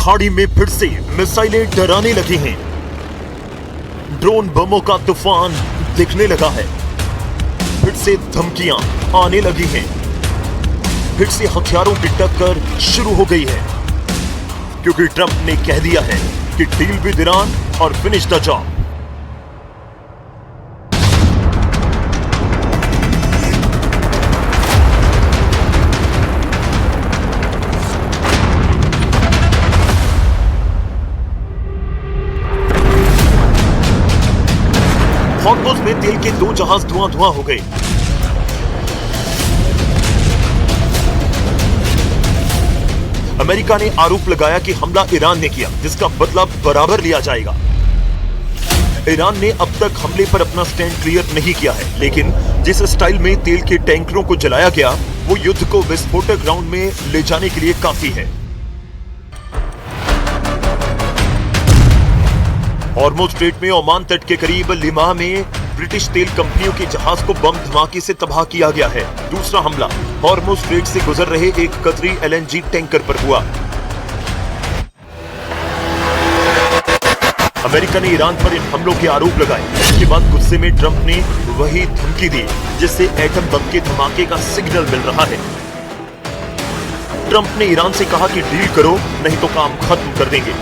खाड़ी में फिर से मिसाइलें डराने लगी हैं। ड्रोन बमों का तूफान दिखने लगा है। फिर से धमकियां आने लगी हैं। फिर से हथियारों की टक्कर शुरू हो गई है, क्योंकि ट्रंप ने कह दिया है कि डील विद ईरान और फिनिश द जॉब। हॉर्मुज़ में तेल के 2 जहाज धुआं हो गए। अमेरिका ने आरोप लगाया कि हमला ईरान ने किया, जिसका बदला बराबर लिया जाएगा। ईरान ने अब तक हमले पर अपना स्टैंड क्लियर नहीं किया है, लेकिन जिस स्टाइल में तेल के टैंकरों को जलाया गया, वो युद्ध को विस्फोटक ग्राउंड में ले जाने के लिए काफी है। हॉर्मुज़ स्ट्रेट में ओमान तट के करीब लिमाह में ब्रिटिश तेल कंपनियों के जहाज को बम धमाके से तबाह किया गया है। दूसरा हमला हॉर्मुज़ स्ट्रेट से गुजर रहे एक कतरी LNG टैंकर पर हुआ। अमेरिका ने ईरान पर इन हमलों के आरोप लगाए। इसके बाद गुस्से में ट्रंप ने वही धमकी दी, जिससे एटम बम के धमाके का सिग्नल मिल रहा है। ट्रंप ने ईरान से कहा कि डील करो, नहीं तो काम खत्म कर देंगे।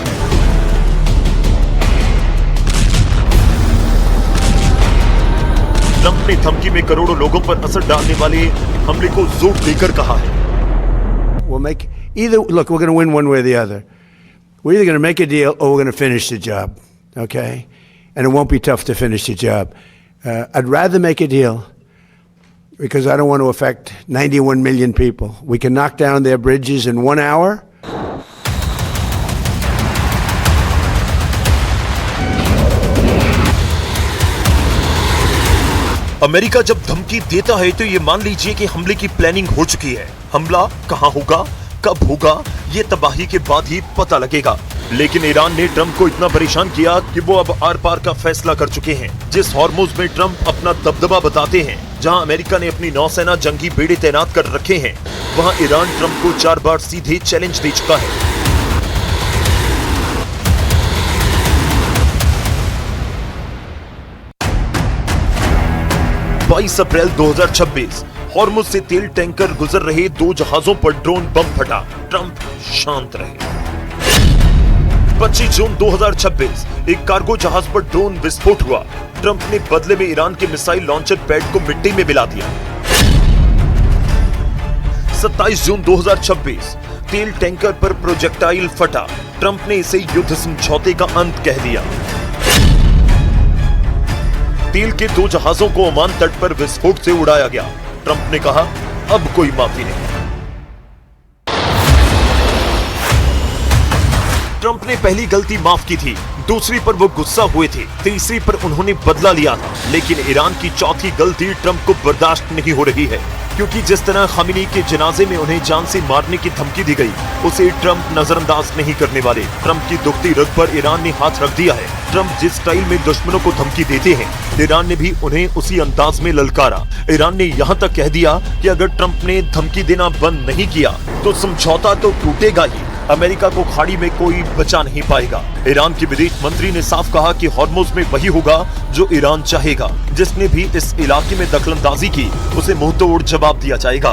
ट्रंप ने धमकी में करोड़ों लोगों पर असर डालने वाले हमले को जोर देकर कहा है, We'll make either. Look, we're going to win one way or the other. We're either going to make a deal or we're going to finish the job. Okay, and it won't be tough to finish the job. I'd rather make a deal because I don't want to affect 91 million people. We can knock down their bridges in 1 hour. America जब धमकी देता है तो ये मान लीजिए कि हमले की प्लानिंग हो चुकी है। हमला कहां होगा, कब होगा, ये तबाही के बाद ही पता लगेगा। लेकिन ईरान ने ट्रंप को इतना परेशान किया कि वो अब आर पार का फैसला कर चुके हैं। जिस हॉर्मुज़ में ट्रंप अपना दबदबा बताते हैं, जहां अमेरिका ने अपनी नौसेना जंगी बेड़े तैनात कर रखे हैं, वहां ईरान ट्रंप को 4 बार सीधे चैलेंज दे चुका है। 22 अप्रैल 2026 हॉर्मुज़ से तेल टैंकर गुजर रहे 2 जहाजों पर ड्रोन बम फटा। ट्रंप शांत रहे। 25 जून 2026 एक कार्गो जहाज पर ड्रोन विस्फोट हुआ। ट्रंप ने बदले में ईरान के मिसाइल लॉन्चर पैड को मिट्टी में मिला दिया। 27 जून 2026 तेल टैंकर पर प्रोजेक्टाइल फटा। ट्रंप ने इसे युद्ध समझौते का अंत कह दिया। तेल के 2 जहाजों को ओमान तट पर विस्फोट से उड़ाया गया। ट्रंप ने कहा, अब कोई माफी नहीं। ट्रंप ने पहली गलती माफ की थी, दूसरी पर वो गुस्सा हुए थे, तीसरी पर उन्होंने बदला लिया था। लेकिन ईरान की चौथी गलती ट्रंप को बर्दाश्त नहीं हो रही है, क्योंकि जिस तरह खामिनी के जनाजे में उन्हें जान से मारने की धमकी दी गई, उसे ट्रंप नजरअंदाज नहीं करने वाले। ट्रंप की दुखती रग पर ईरान ने हाथ रख दिया है। ट्रंप जिस स्टाइल में दुश्मनों को धमकी देते हैं, ईरान ने भी उन्हें उसी अंदाज में ललकारा। ईरान ने यहाँ तक कह दिया कि अगर ट्रंप ने धमकी देना बंद नहीं किया तो समझौता तो टूटेगा ही। अमेरिका को खाड़ी में कोई बचा नहीं पाएगा। ईरान के विदेश मंत्री ने साफ कहा कि हॉर्मुज़ में वही होगा जो ईरान चाहेगा। जिसने भी इस इलाके में दखलंदाजी की, उसे मुंहतोड़ जवाब दिया जाएगा।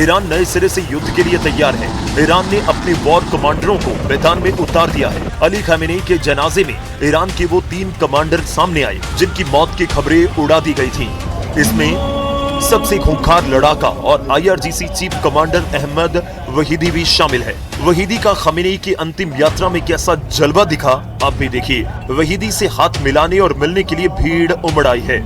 ईरान नए सिरे से युद्ध के लिए तैयार है। ईरान ने अपने वॉर कमांडरों को मैदान में उतार दिया है। अली खामेनी के जनाजे में ईरान के वो 3 कमांडर सामने आए जिनकी मौत की खबरें उड़ा दी गई थी। इसमें सबसे खूंखार लड़ाका और IRGC चीफ कमांडर अहमद वहीदी भी शामिल है। वहीदी का खामेनी की अंतिम यात्रा में कैसा जलवा दिखा, आप भी देखिए। वहीदी से हाथ मिलाने और मिलने के लिए भीड़ उमड़ आई है।